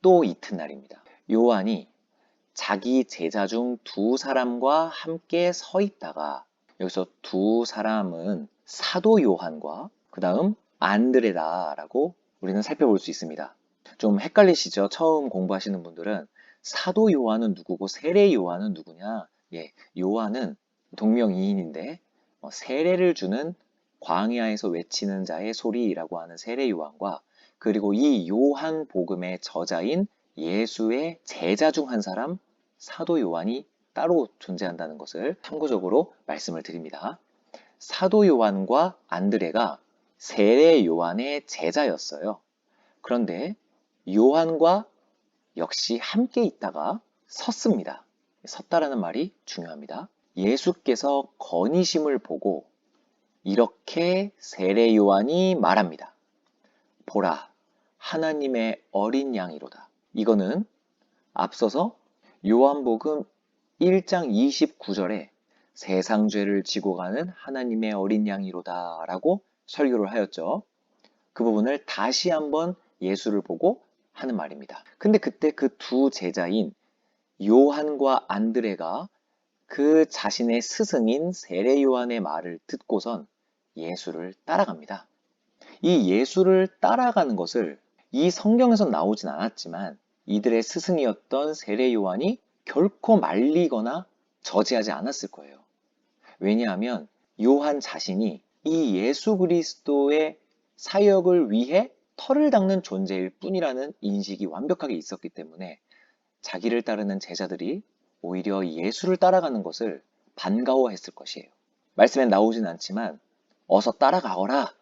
또 이튿날입니다. 요한이 자기 제자 중 두 사람과 함께 서 있다가, 여기서 두 사람은 사도 요한과 그 다음 안드레다라고 우리는 살펴볼 수 있습니다. 좀 헷갈리시죠? 처음 공부하시는 분들은 사도 요한은 누구고 세례 요한은 누구냐? 예, 요한은 동명이인인데 세례를 주는 광야에서 외치는 자의 소리라고 하는 세례 요한과, 그리고 이 요한 복음의 저자인 예수의 제자 중 한 사람 사도 요한이 따로 존재한다는 것을 참고적으로 말씀을 드립니다. 사도 요한과 안드레가 세례 요한의 제자였어요. 그런데 요한과 역시 함께 있다가 섰습니다. 섰다라는 말이 중요합니다. 예수께서 건의심을 보고 이렇게 세례 요한이 말합니다. 보라, 하나님의 어린 양이로다. 이거는 앞서서 요한복음 1장 29절에 세상 죄를 지고 가는 하나님의 어린 양이로다 라고 설교를 하였죠. 그 부분을 다시 한번 예수를 보고 하는 말입니다. 근데 그때 그 두 제자인 요한과 안드레가 그 자신의 스승인 세례 요한의 말을 듣고선 예수를 따라갑니다. 이 예수를 따라가는 것을 이 성경에서 나오진 않았지만 이들의 스승이었던 세례 요한이 결코 말리거나 저지하지 않았을 거예요. 왜냐하면 요한 자신이 이 예수 그리스도의 사역을 위해 털을 닦는 존재일 뿐이라는 인식이 완벽하게 있었기 때문에 자기를 따르는 제자들이 오히려 예수를 따라가는 것을 반가워했을 것이에요. 말씀에 나오진 않지만 어서 따라가거라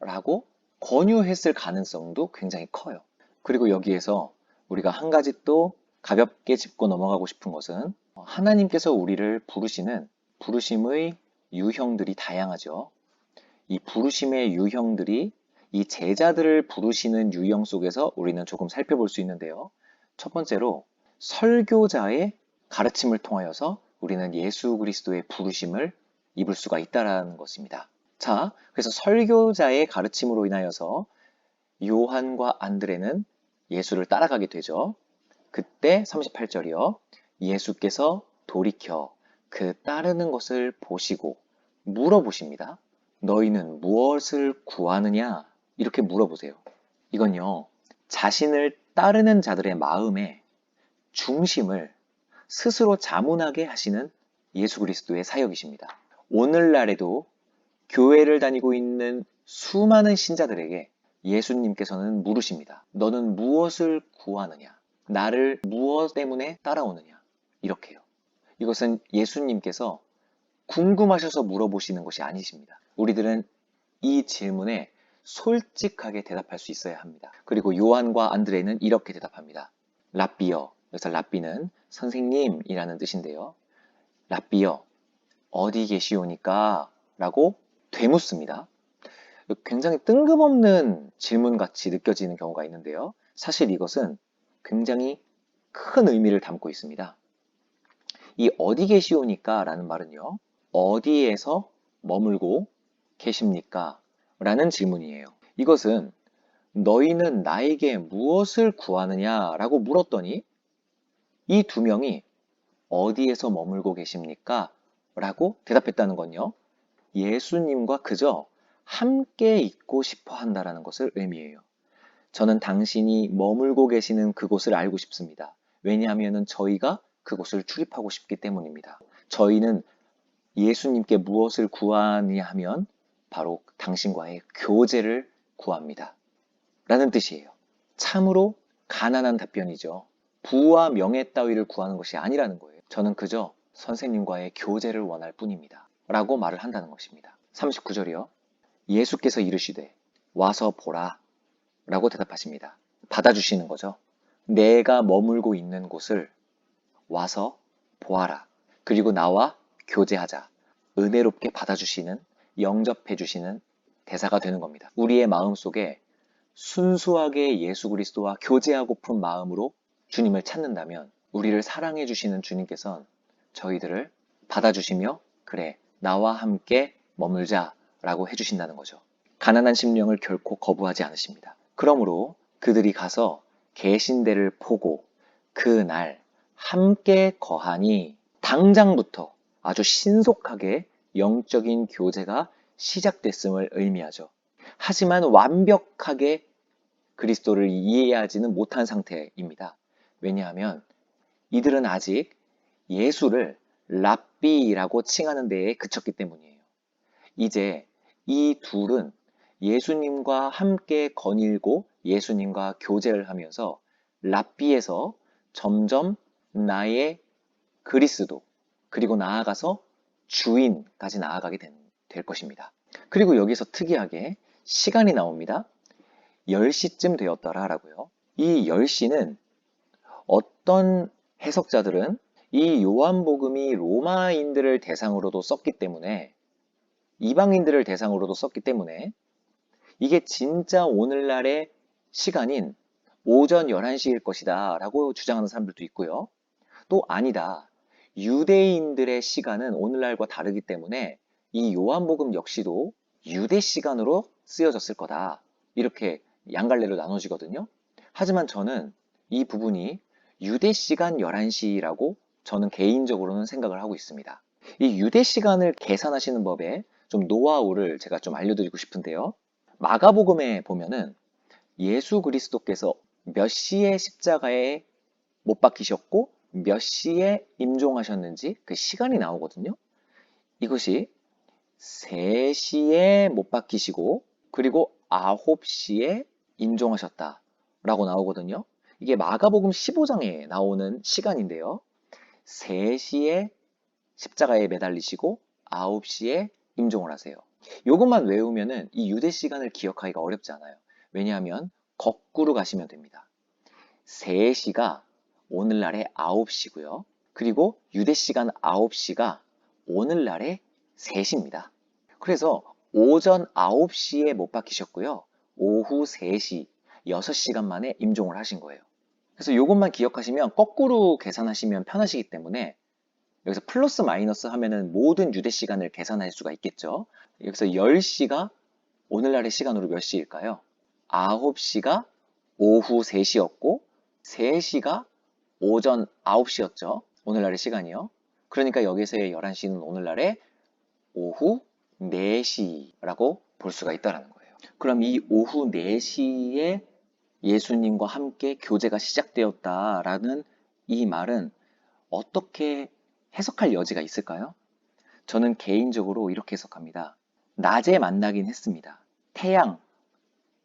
라고 권유했을 가능성도 굉장히 커요. 그리고 여기에서 우리가 한 가지 또 가볍게 짚고 넘어가고 싶은 것은 하나님께서 우리를 부르시는 부르심의 유형들이 다양하죠. 이 부르심의 유형들이 이 제자들을 부르시는 유형 속에서 우리는 조금 살펴볼 수 있는데요. 첫 번째로 설교자의 가르침을 통하여서 우리는 예수 그리스도의 부르심을 입을 수가 있다는 것입니다. 자, 그래서 설교자의 가르침으로 인하여서 요한과 안드레는 예수를 따라가게 되죠. 그때 38절이요. 예수께서 돌이켜 그 따르는 것을 보시고 물어보십니다. 너희는 무엇을 구하느냐? 이렇게 물어보세요. 이건요, 자신을 따르는 자들의 마음의 중심을 스스로 자문하게 하시는 예수 그리스도의 사역이십니다. 오늘날에도 교회를 다니고 있는 수많은 신자들에게 예수님께서는 물으십니다. 너는 무엇을 구하느냐? 나를 무엇 때문에 따라오느냐? 이렇게요. 이것은 예수님께서 궁금하셔서 물어보시는 것이 아니십니다. 우리들은 이 질문에 솔직하게 대답할 수 있어야 합니다. 그리고 요한과 안드레는 이렇게 대답합니다. 랍비여, 여기서 랍비는 선생님이라는 뜻인데요. 랍비여, 어디 계시오니까? 라고 되묻습니다. 굉장히 뜬금없는 질문같이 느껴지는 경우가 있는데요. 사실 이것은 굉장히 큰 의미를 담고 있습니다. 이 어디 계시오니까 라는 말은요, 어디에서 머물고 계십니까? 라는 질문이에요. 이것은 너희는 나에게 무엇을 구하느냐? 라고 물었더니 이 두 명이 어디에서 머물고 계십니까? 라고 대답했다는 건요, 예수님과 그저 함께 있고 싶어 한다라는 것을 의미해요. 저는 당신이 머물고 계시는 그곳을 알고 싶습니다. 왜냐하면 저희가 그곳을 출입하고 싶기 때문입니다. 저희는 예수님께 무엇을 구하느냐 하면 바로 당신과의 교제를 구합니다. 라는 뜻이에요. 참으로 가난한 답변이죠. 부와 명예 따위를 구하는 것이 아니라는 거예요. 저는 그저 선생님과의 교제를 원할 뿐입니다. 라고 말을 한다는 것입니다. 39절이요. 예수께서 이르시되 와서 보라 라고 대답하십니다. 받아주시는 거죠. 내가 머물고 있는 곳을 와서 보아라. 그리고 나와 교제하자. 은혜롭게 받아주시는, 영접해주시는 대사가 되는 겁니다. 우리의 마음속에 순수하게 예수 그리스도와 교제하고픈 마음으로 주님을 찾는다면 우리를 사랑해 주시는 주님께서는 저희들을 받아주시며 그래, 나와 함께 머물자 라고 해주신다는 거죠. 가난한 심령을 결코 거부하지 않으십니다. 그러므로 그들이 가서 계신대를 포고 그날 함께 거하니 당장부터 아주 신속하게 영적인 교제가 시작됐음을 의미하죠. 하지만 완벽하게 그리스도를 이해하지는 못한 상태입니다. 왜냐하면 이들은 아직 예수를 랍비라고 칭하는 데에 그쳤기 때문이에요. 이제 이 둘은 예수님과 함께 거닐고 예수님과 교제를 하면서 랍비에서 점점 나의 그리스도, 그리고 나아가서 주인까지 나아가게 될 것입니다. 그리고 여기서 특이하게 시간이 나옵니다. 10시쯤 되었더라 라고요. 이 10시는 어떤 해석자들은 이 요한복음이 로마인들을 대상으로도 썼기 때문에, 이방인들을 대상으로도 썼기 때문에 이게 진짜 오늘날의 시간인 오전 11시일 것이다 라고 주장하는 사람들도 있고요. 또 아니다. 유대인들의 시간은 오늘날과 다르기 때문에 이 요한복음 역시도 유대 시간으로 쓰여졌을 거다. 이렇게 양갈래로 나눠지거든요. 하지만 저는 이 부분이 유대 시간 11시라고 저는 개인적으로는 생각을 하고 있습니다. 이 유대 시간을 계산하시는 법에 좀 노하우를 제가 좀 알려드리고 싶은데요. 마가복음에 보면은 예수 그리스도께서 몇 시에 십자가에 못 박히셨고 몇 시에 임종하셨는지 그 시간이 나오거든요. 이것이 3시에 못 박히시고 그리고 9시에 임종하셨다라고 나오거든요. 이게 마가복음 15장에 나오는 시간인데요. 3시에 십자가에 매달리시고 9시에 임종을 하세요. 이것만 외우면은 이 유대 시간을 기억하기가 어렵지 않아요. 왜냐하면 거꾸로 가시면 됩니다. 3시가 오늘날의 9시고요. 그리고 유대 시간 9시가 오늘날의 3시입니다. 그래서 오전 9시에 못 박히셨고요. 오후 3시, 6시간 만에 임종을 하신 거예요. 그래서 이것만 기억하시면 거꾸로 계산하시면 편하시기 때문에 여기서 플러스 마이너스 하면은 모든 유대 시간을 계산할 수가 있겠죠. 여기서 10시가 오늘날의 시간으로 몇 시일까요? 9시가 오후 3시였고 3시가 오전 9시였죠. 오늘날의 시간이요. 그러니까 여기서의 11시는 오늘날의 오후 4시라고 볼 수가 있다는 거예요. 그럼 이 오후 4시에 예수님과 함께 교제가 시작되었다라는 이 말은 어떻게 해석할 여지가 있을까요? 저는 개인적으로 이렇게 해석합니다. 낮에 만나긴 했습니다. 태양,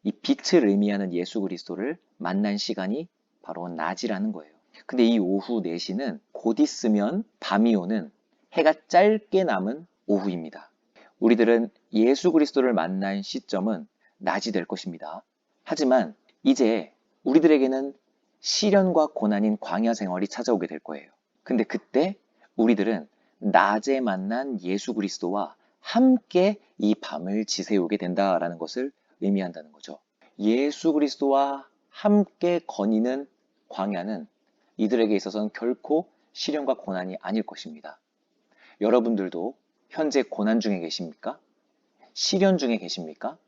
이 빛을 의미하는 예수 그리스도를 만난 시간이 바로 낮이라는 거예요. 근데 이 오후 4시는 곧 있으면 밤이 오는 해가 짧게 남은 오후입니다. 우리들은 예수 그리스도를 만난 시점은 낮이 될 것입니다. 하지만 이제 우리들에게는 시련과 고난인 광야 생활이 찾아오게 될 거예요. 근데 그때 우리들은 낮에 만난 예수 그리스도와 함께 이 밤을 지새우게 된다라는 것을 의미한다는 거죠. 예수 그리스도와 함께 거니는 광야는 이들에게 있어서는 결코 시련과 고난이 아닐 것입니다. 여러분들도 현재 고난 중에 계십니까? 시련 중에 계십니까?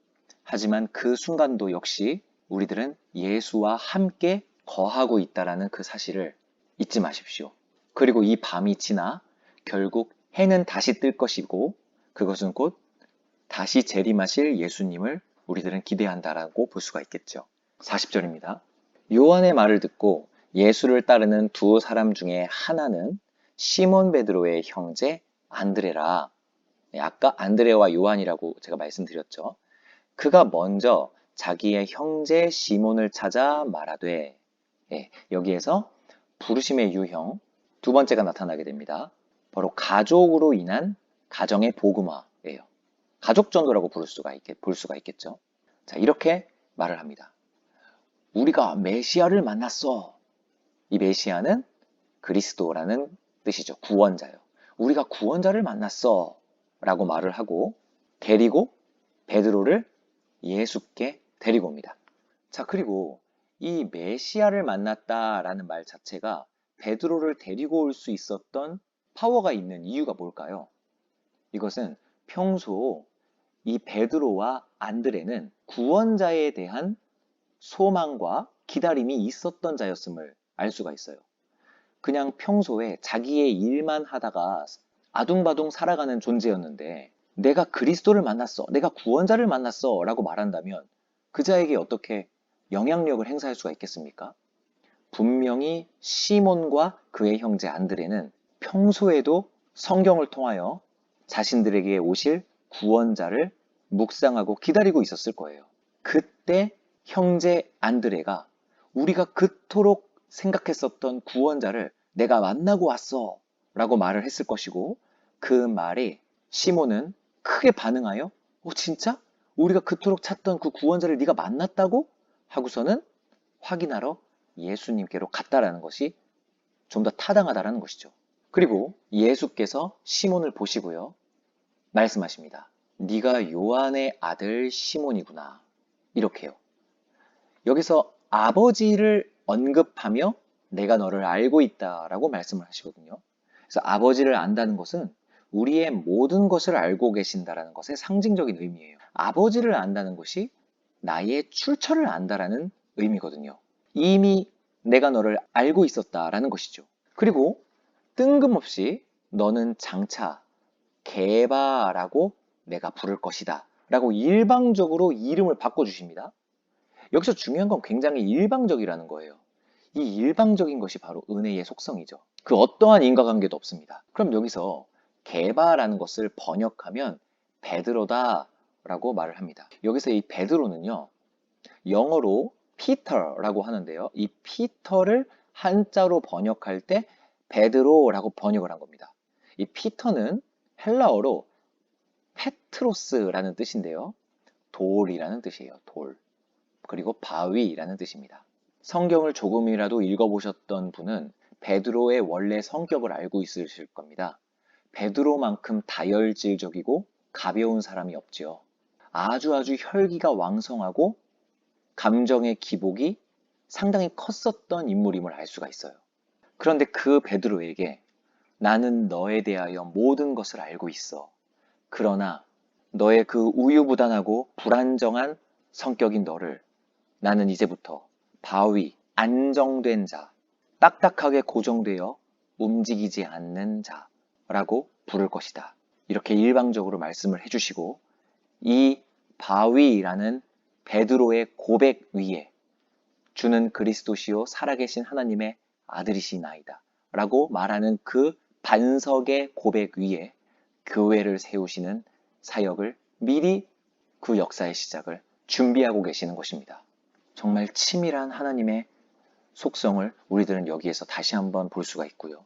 하지만 그 순간도 역시 우리들은 예수와 함께 거하고 있다라는 그 사실을 잊지 마십시오. 그리고 이 밤이 지나 결국 해는 다시 뜰 것이고 그것은 곧 다시 재림하실 예수님을 우리들은 기대한다라고 볼 수가 있겠죠. 40절입니다. 요한의 말을 듣고 예수를 따르는 두 사람 중에 하나는 시몬 베드로의 형제 안드레라. 아까 안드레와 요한이라고 제가 말씀드렸죠. 그가 먼저 자기의 형제 시몬을 찾아 말하되, 여기에서 부르심의 유형 두 번째가 나타나게 됩니다. 바로 가족으로 인한 가정의 복음화예요. 가족 전도라고 볼 수가 있겠죠. 자, 이렇게 말을 합니다. 우리가 메시아를 만났어. 이 메시아는 그리스도라는 뜻이죠. 구원자요. 우리가 구원자를 만났어. 라고 말을 하고 데리고 베드로를 예수께 데리고 옵니다. 자, 그리고 이 메시아를 만났다라는 말 자체가 베드로를 데리고 올 수 있었던 파워가 있는 이유가 뭘까요? 이것은 평소 이 베드로와 안드레는 구원자에 대한 소망과 기다림이 있었던 자였음을 알 수가 있어요. 그냥 평소에 자기의 일만 하다가 아둥바둥 살아가는 존재였는데 내가 그리스도를 만났어, 내가 구원자를 만났어 라고 말한다면 그 자에게 어떻게 영향력을 행사할 수가 있겠습니까? 분명히 시몬과 그의 형제 안드레는 평소에도 성경을 통하여 자신들에게 오실 구원자를 묵상하고 기다리고 있었을 거예요. 그때 형제 안드레가 우리가 그토록 생각했었던 구원자를 내가 만나고 왔어 라고 말을 했을 것이고, 그 말에 시몬은 크게 반응하여 진짜? 우리가 그토록 찾던 그 구원자를 네가 만났다고? 하고서는 확인하러 예수님께로 갔다라는 것이 좀 더 타당하다라는 것이죠. 그리고 예수께서 시몬을 보시고요, 말씀하십니다. 네가 요한의 아들 시몬이구나. 이렇게요. 여기서 아버지를 언급하며 내가 너를 알고 있다라고 말씀을 하시거든요. 그래서 아버지를 안다는 것은 우리의 모든 것을 알고 계신다라는 것의 상징적인 의미예요. 아버지를 안다는 것이 나의 출처를 안다라는 의미거든요. 이미 내가 너를 알고 있었다라는 것이죠. 그리고 뜬금없이 너는 장차 게바라고 내가 부를 것이다 라고 일방적으로 이름을 바꿔주십니다. 여기서 중요한 건 굉장히 일방적이라는 거예요. 이 일방적인 것이 바로 은혜의 속성이죠. 그 어떠한 인과관계도 없습니다. 그럼 여기서 게바라는 것을 번역하면 베드로다 라고 말을 합니다. 여기서 이 베드로는요, 영어로 피터라고 하는데요, 이 피터를 한자로 번역할 때 베드로라고 번역을 한 겁니다. 이 피터는 헬라어로 페트로스라는 뜻인데요, 돌이라는 뜻이에요. 돌. 그리고 바위라는 뜻입니다. 성경을 조금이라도 읽어보셨던 분은 베드로의 원래 성격을 알고 있으실 겁니다. 베드로만큼 다혈질적이고 가벼운 사람이 없지요. 아주 혈기가 왕성하고 감정의 기복이 상당히 컸었던 인물임을 알 수가 있어요. 그런데 그 베드로에게 나는 너에 대하여 모든 것을 알고 있어. 그러나 너의 그 우유부단하고 불안정한 성격인 너를 나는 이제부터 바위, 안정된 자, 딱딱하게 고정되어 움직이지 않는 자라고 부를 것이다. 이렇게 일방적으로 말씀을 해주시고, 이 바위라는 베드로의 고백 위에 주는 그리스도시요 살아계신 하나님의 아들이시나이다 라고 말하는 그 반석의 고백 위에 교회를 세우시는 사역을 미리 그 역사의 시작을 준비하고 계시는 것입니다. 정말 치밀한 하나님의 속성을 우리들은 여기에서 다시 한번 볼 수가 있고요.